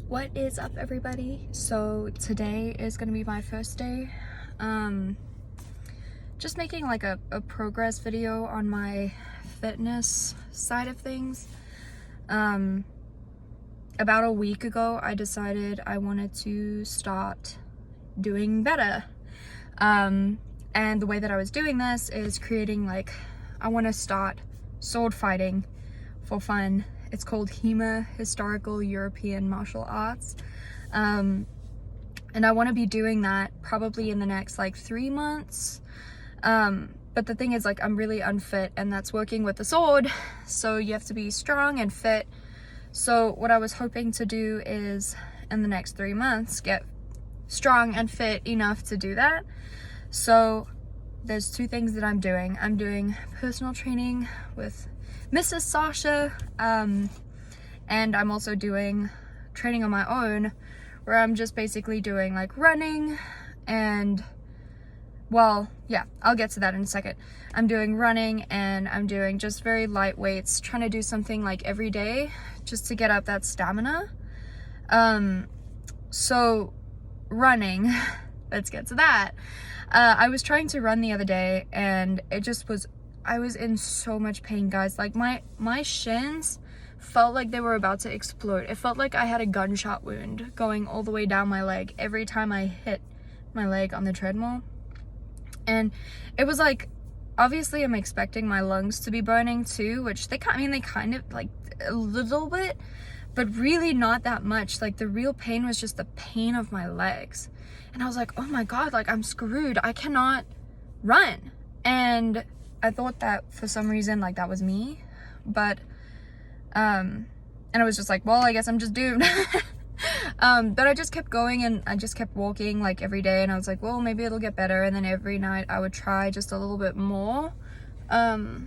What is up, everybody? So today is gonna be my first day. Just making like a progress video on my fitness side of things. About a week ago I decided I wanted to start doing better. And the way that I was doing this is creating I want to start sword fighting for fun. It's called HEMA, Historical European Martial Arts. And I want to be doing that probably in the next 3 months. But the thing is, I'm really unfit, and that's working with the sword. So you have to be strong and fit. So what I was hoping to do is in the next 3 months, get strong and fit enough to do that. So there's two things that I'm doing. I'm doing personal training with Mrs. Sasha, and I'm also doing training on my own, where I'm just basically doing running and, well, yeah, I'll get to that in a second. I'm doing running and I'm doing just very light weights, trying to do something every day just to get up that stamina. So running, let's get to that. I was trying to run the other day and I was in so much pain, guys. My shins felt like they were about to explode. It felt like I had a gunshot wound going all the way down my leg every time I hit my leg on the treadmill. And it was obviously I'm expecting my lungs to be burning too, which they kind of a little bit, but really not that much. The real pain was just the pain of my legs. And I was like, oh my God, I'm screwed. I cannot run. And I thought that for some reason, that was me. But, and I was just well, I guess I'm just doomed. But I just kept going and I just kept walking every day. And I was well, maybe it'll get better. And then every night I would try just a little bit more, to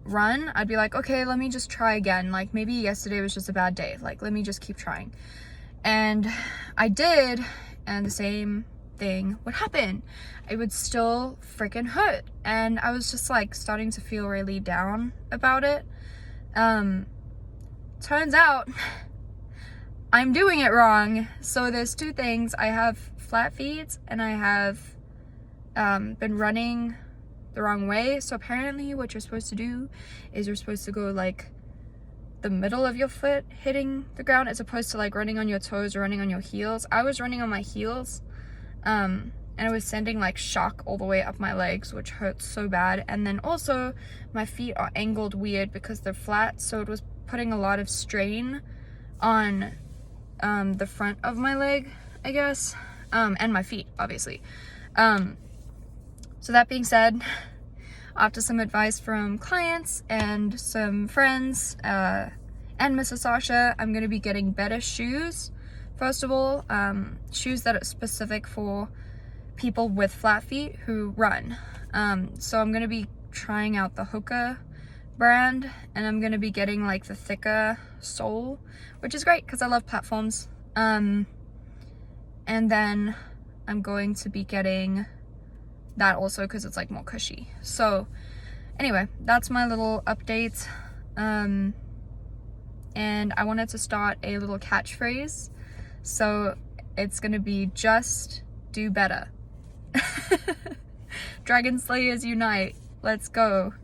run. I'd be okay, let me just try again. Maybe yesterday was just a bad day. Let me just keep trying. And I did, and the same thing would happen. It would still freaking hurt. And I was just starting to feel really down about it. Turns out I'm doing it wrong. So there's two things. I have flat feet and I have been running the wrong way. So apparently what you're supposed to do is you're supposed to go the middle of your foot hitting the ground, as opposed to running on your toes or running on your heels. I was running on my heels, and I was sending shock all the way up my legs, which hurts so bad. And then also my feet are angled weird because they're flat, so it was putting a lot of strain on the front of my leg, I guess, and my feet, obviously. So that being said, after some advice from clients and some friends, and Mrs. Sasha, I'm going to be getting better shoes. First of all, shoes that are specific for people with flat feet who run. So I'm going to be trying out the Hoka brand, and I'm going to be getting the thicker sole, which is great because I love platforms. And then I'm going to be getting that also because it's more cushy. So anyway, that's my little update. And I wanted to start a little catchphrase, so it's gonna be just do better. Dragon Slayers unite, let's go.